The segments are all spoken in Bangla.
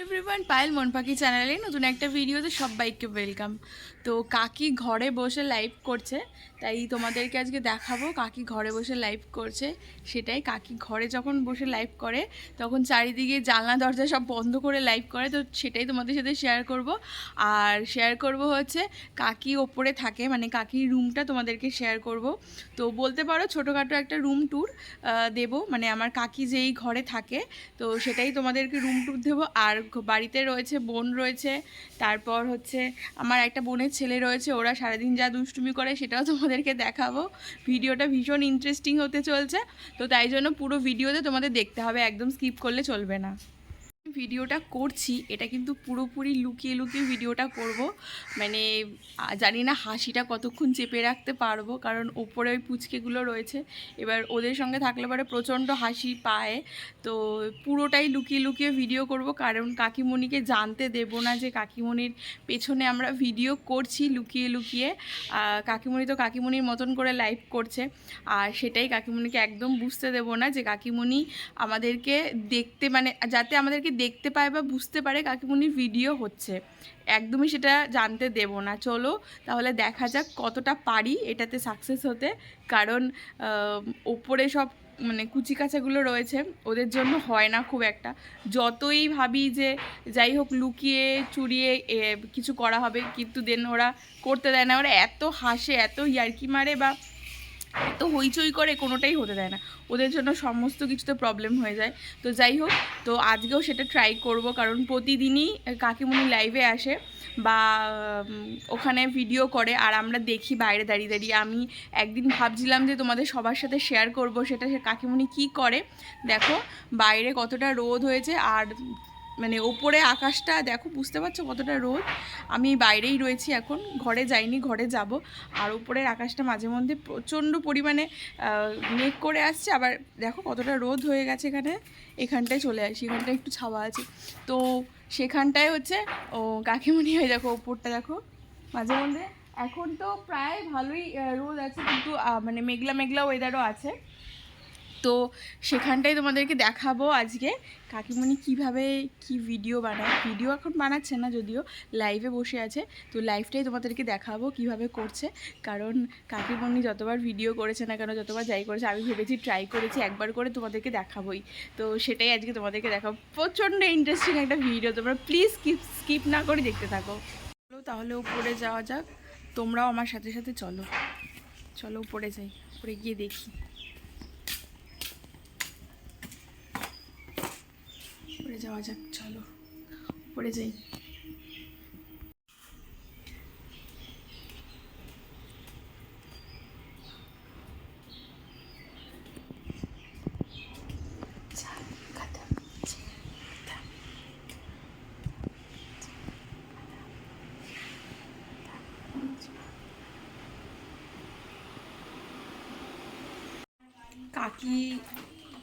এভরিওয়ান, পায়েল মন পাখি চ্যানেলে নতুন একটা ভিডিওতে সবাইকে ওয়েলকাম। তো কাকি ঘরে বসে লাইভ করছে, তাই তোমাদেরকে আজকে দেখাবো কাকি ঘরে বসে লাইভ করছে। সেটাই, কাকি ঘরে যখন বসে লাইভ করে তখন চারিদিকে জানলা দরজা সব বন্ধ করে লাইভ করে, তো সেটাই তোমাদের সাথে শেয়ার করব। আর শেয়ার করব হচ্ছে কাকি ওপরে থাকে, মানে কাকির রুমটা তোমাদেরকে শেয়ার করব। তো বলতে পারো ছোটোখাটো একটা রুম ট্যুর দেবো, মানে আমার কাকি যেই ঘরে থাকে তো সেটাই তোমাদেরকে রুম ট্যুর দেবো। আর বাড়িতে রয়েছে বোন রয়েছে, তারপর হচ্ছে আমার একটা বোনের ছেলে রয়েছে, ওরা সারাদিন যা দুষ্টুমি করে সেটাও তোমাদেরকে দেখাবো। ভিডিওটা ভীষণ ইন্টারেস্টিং হতে চলছে, তো তাই জন্য পুরো ভিডিওতে তোমাদের দেখতে হবে, একদম স্কিপ করলে চলবে না। ভিডিওটা করছি এটা কিন্তু পুরোপুরি লুকিয়ে লুকিয়ে ভিডিওটা করব, মানে জানি না হাসিটা কতক্ষণ চেপে রাখতে পারবো, কারণ ওপরে ওই পুচকেগুলো রয়েছে, এবার ওদের সঙ্গে থাকলে পরে প্রচণ্ড হাসি পায়। তো পুরোটাই লুকিয়ে লুকিয়ে ভিডিও করব, কারণ কাকিমণিকে জানতে দেব না যে কাকিমণির পেছনে আমরা ভিডিও করছি লুকিয়ে লুকিয়ে। কাকিমণি তো কাকিমণির মতন করে লাইভ করছে, আর সেটাই কাকিমণিকে একদম বুঝতে দেব না যে কাকিমণি আমাদেরকে দেখতে, মানে যাতে আমাদেরকে দেখতে পায় বা বুঝতে পারে কাকিমণির ভিডিও হচ্ছে, একদমই সেটা জানতে দেব না। চলো তাহলে দেখা যাক কতটা পারি এটাতে সাকসেস হতে, কারণ ওপরে সব মানে কুচি কাচাগুলো রয়েছে, ওদের জন্য হয় না খুব একটা। যতই ভাবি যে যাই হোক লুকিয়ে চুরিয়ে কিছু করা হবে, কিন্তু দেন ওরা করতে দেয় না, ওরা এত হাসে, এত ইয়ার্কি মারে বা এত হইচই করে, কোনোটাই হতে দেয় না। ওদের জন্য সমস্ত কিছুতে প্রবলেম হয়ে যায়। তো যাই হোক, তো আজকেও সেটা ট্রাই করব, কারণ প্রতিদিনই কাকিমণি লাইভে আসে বা ওখানে ভিডিও করে, আর আমরা দেখি বাইরে দাঁড়িয়ে দাঁড়িয়ে। আমি একদিন ভাবছিলাম যে তোমাদের সবার সাথে শেয়ার করব সেটা, সে কাকিমণি কী করে। দেখো বাইরে কতটা রোদ হয়েছে, আর মানে ওপরে আকাশটা দেখো, বুঝতে পারছো কতটা রোদ। আমি বাইরেই রয়েছি এখন, ঘরে যাইনি, ঘরে যাব। আর উপরের আকাশটা মাঝে মধ্যে প্রচণ্ড পরিমাণে মেঘ করে আসছে, আবার দেখো কতটা রোদ হয়ে গেছে। এখানটায় চলে আসি, এখানটায় একটু ছাওয়া আছে, তো সেখানটায় হচ্ছে ও কাকিমণি হয়ে দেখো ওপরটা দেখো মাঝে মধ্যে। এখন তো প্রায় ভালোই রোদ আছে, কিন্তু মানে মেঘলা মেঘলা ওয়েদারও আছে। তো সেখানটাই তোমাদেরকে দেখাবো আজকে কাকিমণি কিভাবে কি ভিডিও বানায়। ভিডিও এখন বানাচ্ছে না, যদিও লাইভে বসে আছে, তো লাইভটাই তোমাদেরকে দেখাবো কিভাবে করছে। কারণ কাকিমণি যতবার ভিডিও করেছে না কেন, যতবার যাই করেছে, আমি ভেবেছি ট্রাই করেছি একবার করে তোমাদেরকে দেখাবোই। তো সেটাই আজকে তোমাদেরকে দেখাবো, প্রচণ্ড ইন্টারেস্টিং একটা ভিডিও, তোমরা প্লিজ স্কিপ না করে দেখতে থাকো। তাহলে উপরে যাওয়া যাক, তোমরাও আমার সাথে সাথে চলো। চলো উপরে যাই, উপরে গিয়ে দেখি। উপরে যাওয়া যাক, চলো উপরে যাই।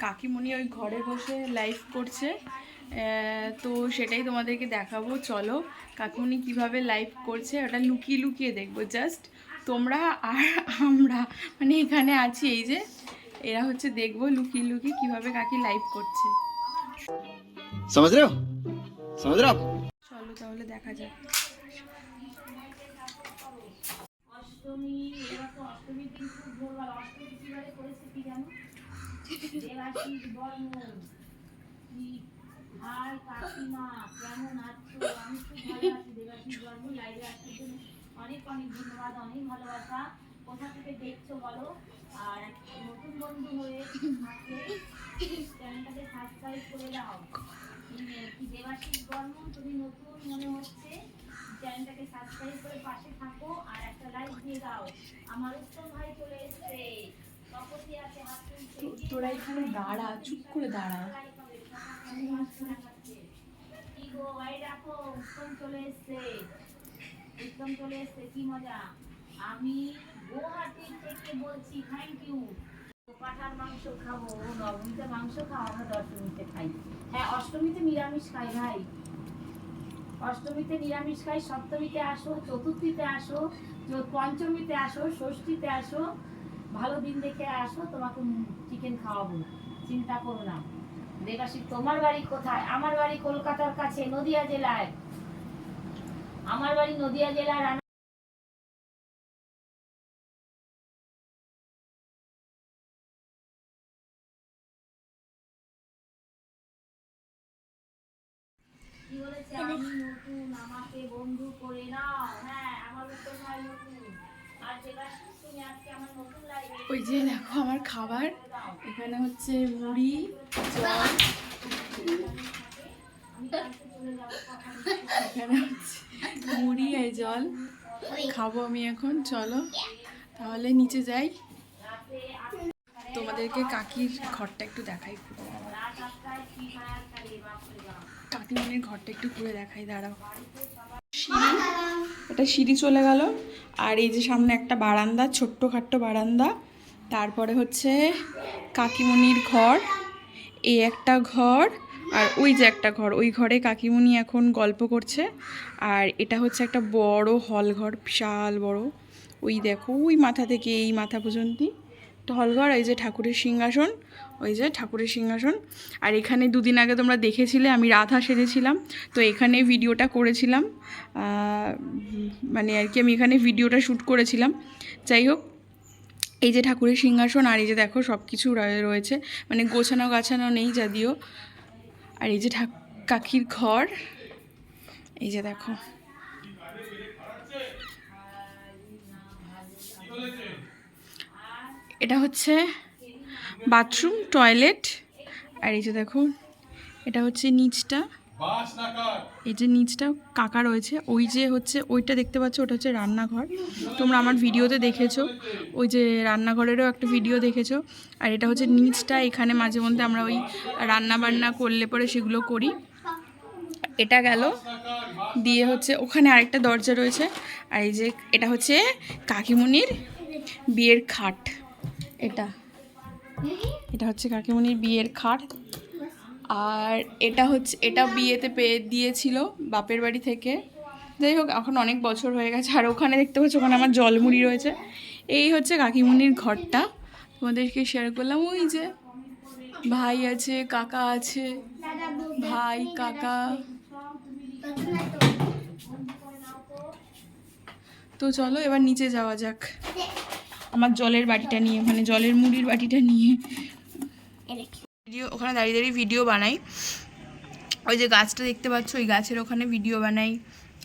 কাকিমণি ওই ঘরে বসে লাইভ করছে, তো সেটাই তোমাদেরকে দেখাবো। চলো কাকিমণি কিভাবে লাইভ করছে ওটা লুকিয়ে লুকিয়ে দেখবো, জাস্ট তোমরা আর আমরা মানে এখানে আছি, এই যে এরা হচ্ছে দেখবো লুকিয়ে লুকিয়ে কিভাবে কাকি লাইভ করছে। চলো তাহলে দেখা যাক। অষ্টমী, এবার তো অষ্টমীর দিন খুব ভোরবেলা, অষ্টমী কিভাবে করেছে কি জানো? দেবাশিস বর্মন, কি ভাই কাকিমা কেমন আছো? আমি খুব ভালো আছি। দেবাশিস বর্মন লাইভে আসার জন্য অনেক অনেক ধন্যবাদ, অনেক ভালোবাসা। কোথা থেকে দেখছো বলো? আর নতুন বন্ধু হয়ে থাকলে চ্যানেলটাকে সাবস্ক্রাইব করে দাও। কি দেবাশিস বর্মন, তুমি নতুন মনে হচ্ছে, চ্যানেলটাকে সাবস্ক্রাইব করে পাশে থাকো আর একটা লাইক দিয়ে দাও। আমার উত্তম ভাই চলে এসেছে, তপসী আছে, হাত তুলছে। তোরা এখানে দাঁড়া, চুপ করে দাঁড়া। কি গো ভাই, দেখো উত্তম চলে এসেছে, উত্তম চলে এসেছে, কি মজা। আমি গুয়াহাটি থেকে বলছি, থ্যাংক ইউ। পাঠার মাংস খাবো, নবমীতে মাংস খাও, আমরা দশমীতে খাই। হ্যাঁ অষ্টমীতে নিরামিষ খাই ভাই, অষ্টমীতে নিরামিষ খাই। সপ্তমীতে আসো, চতুর্থীতে আসো, পঞ্চমীতে আসো, ষষ্ঠীতে আসো, ভালো দিন দেখে আসো, তোমাকে চিকেন খাওয়াবো, চিন্তা করো না। দেবাশিস তোমার বাড়ি কোথায়? আমার বাড়ি কলকাতার কাছে, নদিয়া জেলায়। আমার বাড়ি নদিয়া জেলার কি বলেছে? আমি নতুন, আমাকে বন্ধু করে নাও। হ্যাঁ, আমার উত্তর হয় নতুন। আর দেবাশিস তুমি আজকে আমার নতুন লাইভে ওই যে দেখো আমার খাবার, এখানে হচ্ছে মুড়ি, জল, এখানে হচ্ছে মুড়ি আর জল খাবো আমি এখন। চলো তাহলে নিচে যাই, তোমাদেরকে কাকির ঘরটা একটু দেখাই। কাকিমণির ঘরটা একটু ঘুরে দেখাই, দাঁড়াও। সিঁড়ি, এটা সিঁড়ি চলে গেল, আর এই যে সামনে একটা বারান্দা, ছোট্টখাট্টো বারান্দা। তারপরে হচ্ছে কাকিমণির ঘর, এই একটা ঘর, আর ওই যে একটা ঘর, ওই ঘরে কাকিমণি এখন গল্প করছে। আর এটা হচ্ছে একটা বড় হল ঘর, বিশাল বড়। ওই দেখো ওই মাথা থেকে এই মাথা পর্যন্ত হলঘর। এই যে ঠাকুরের সিংহাসন, ওই যে ঠাকুরের সিংহাসন। আর এখানে দুদিন আগে তোমরা দেখেছিলে আমি রাধা সেজেছিলাম, তো এখানে ভিডিওটা করেছিলাম, মানে আর কি আমি এখানে ভিডিওটা শ্যুট করেছিলাম। যাই হোক, এই যে ঠাকুরের সিংহাসন, আর এই যে দেখো সব কিছু রয়েছে, মানে গোছানো গাছানো নেই যদিও। আর এই যে কাকির ঘর, এই যে দেখো। এটা হচ্ছে বাথরুম, টয়লেট। আর এই যে দেখো এটা হচ্ছে নিচটা, এই যে নিচটা কাকা রয়েছে। ওই যে হচ্ছে ওইটা দেখতে পাচ্ছ, ওটা হচ্ছে রান্নাঘর, তোমরা আমার ভিডিওতে দেখেছো, ওই যে রান্নাঘরেরও একটা ভিডিও দেখেছো। আর এটা হচ্ছে নিচটা, এখানে মাঝে মধ্যে আমরা ওই রান্না বান্না করলে পরে সেগুলো করি। এটা গেল, দিয়ে হচ্ছে ওখানে আরেকটা দরজা রয়েছে। আর এই যে এটা হচ্ছে কাকিমণির বিয়ের খাট, এটা এটা হচ্ছে কাকিমণির বিয়ের খাট। আর এটা হচ্ছে, এটা বিয়েতে পেয়ে দিয়েছিল বাপের বাড়ি থেকে। যাই হোক, এখন অনেক বছর হয়ে গেছে। আর ওখানে দেখতে পাচ্ছ, ওখানে আমার জলমুড়ি রয়েছে। এই হচ্ছে কাকিমণির ঘরটা, তোমাদেরকে শেয়ার করলাম। ওই যে ভাই আছে, কাকা আছে, ভাই কাকা। তো চলো এবার নিচে যাওয়া যাক, আমার জলের বাটিটা নিয়ে, মানে জলের মুড়ির বাটিটা নিয়ে ভিডিও, ওখানে দাঁড়িয়ে দাঁড়িয়ে ভিডিও বানাই। ওই যে গাছটা দেখতে পাচ্ছ, ওই গাছের ওখানে ভিডিও বানাই,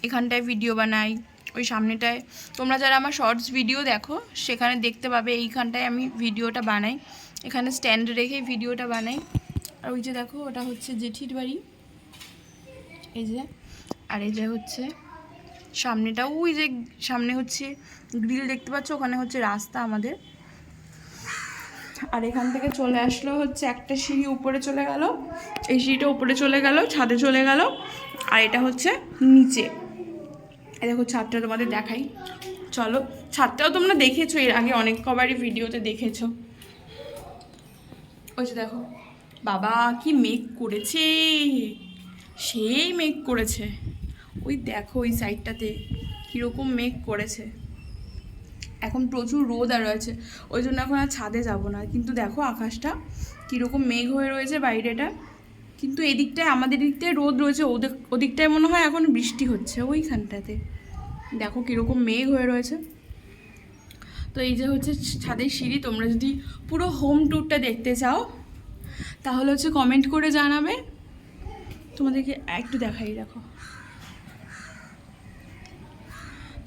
এখানটায় ভিডিও বানাই, ওই সামনেটায়। তোমরা যারা আমার শর্টস ভিডিও দেখো সেখানে দেখতে পাবে এইখানটায় আমি ভিডিওটা বানাই, এখানে স্ট্যান্ড রেখে ভিডিওটা বানাই। আর ওই যে দেখো ওটা হচ্ছে জেঠির বাড়ি, এই যে। আর এই যে হচ্ছে সামনেটা, ওই যে সামনে হচ্ছে গ্রিল দেখতে পাচ্ছ, ওখানে হচ্ছে রাস্তা আমাদের। আর এখান থেকে চলে আসলো হচ্ছে একটা সিঁড়ি উপরে চলে গেল, এই সিঁড়িটা উপরে চলে গেল, ছাদে চলে গেল। আর এটা হচ্ছে নিচে, এই দেখো ছাদটা তোমাদের দেখাই। চলো, ছাদটাও তোমরা দেখেছো এর আগে অনেক কবারই ভিডিওতে দেখেছো। ওই যে দেখো, বাবা কি মেঘ করেছে, সেই মেঘ করেছে। ওই দেখো ওই সাইডটাতে কীরকম মেঘ করেছে, এখন প্রচুর রোদ আর রয়েছে, ওই জন্য এখন আর ছাদে যাব না। কিন্তু দেখো আকাশটা কীরকম মেঘ হয়ে রয়েছে বাইরেটা, কিন্তু এদিকটায় আমাদের দিকটায় রোদ রয়েছে, ওদিকটায় মনে হয় এখন বৃষ্টি হচ্ছে ওইখানটাতে। দেখো কীরকম মেঘ হয়ে রয়েছে। তো এই যে হচ্ছে ছাদের সিঁড়ি। তোমরা যদি পুরো হোম ট্যুরটা দেখতে চাও তাহলে হচ্ছে কমেন্ট করে জানাবে, তোমাদেরকে একটু দেখাই। দেখো,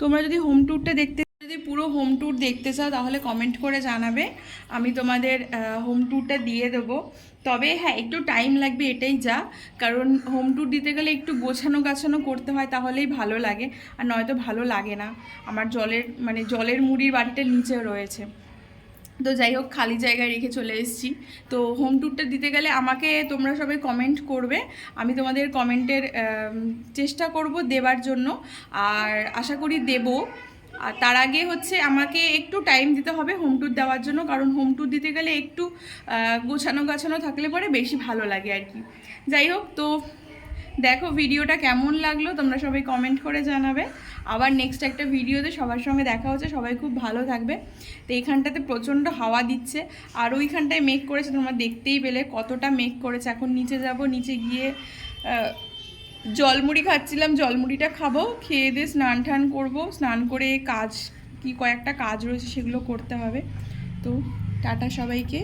তোমরা যদি হোম ট্যুরটা দেখতে, যদি পুরো হোম ট্যুর দেখতে চাও তাহলে কমেন্ট করে জানাবে, আমি তোমাদের হোম ট্যুরটা দিয়ে দেবো। তবে হ্যাঁ, একটু টাইম লাগবে, এটাই যা, কারণ হোম ট্যুর দিতে গেলে একটু গোছানো গাছানো করতে হয়, তাহলেই ভালো লাগে, আর নয়তো ভালো লাগে না। আমার জলের মুড়ির বাটিটা নিচে রয়েছে, তো যাই হোক খালি জায়গায় রেখে চলে এসেছি। তো হোম ট্যুরটা দিতে গেলে আমাকে তোমরা সবাই কমেন্ট করবে, আমি তোমাদের কমেন্টের চেষ্টা করব দেবার জন্য, আর আশা করি দেব। আর তার আগে হচ্ছে আমাকে একটু টাইম দিতে হবে হোম ট্যুর দেওয়ার জন্য, কারণ হোম ট্যুর দিতে গেলে একটু গোছানো গাছানো থাকলে পরে বেশি ভালো লাগে আর কি। যাই হোক, তো দেখো ভিডিওটা কেমন লাগলো তোমরা সবাই কমেন্ট করে জানাবে। আবার নেক্সট একটা ভিডিওতে সবার সঙ্গে দেখা হচ্ছে, সবাই খুব ভালো থাকবে। তো এইখানটাতে প্রচণ্ড হাওয়া দিচ্ছে, আর ওইখানটায় মেঘ করেছে, তোমরা দেখতেই পেলে কতটা মেঘ করেছে। এখন নিচে যাব, নিচে গিয়ে জলমুড়ি খাচ্ছিলাম, জলমুড়িটা খাবো, খেয়ে দিয়ে স্নান টান করবো, স্নান করে কয়েকটা কাজ রয়েছে সেগুলো করতে হবে। তো টাটা সবাইকে।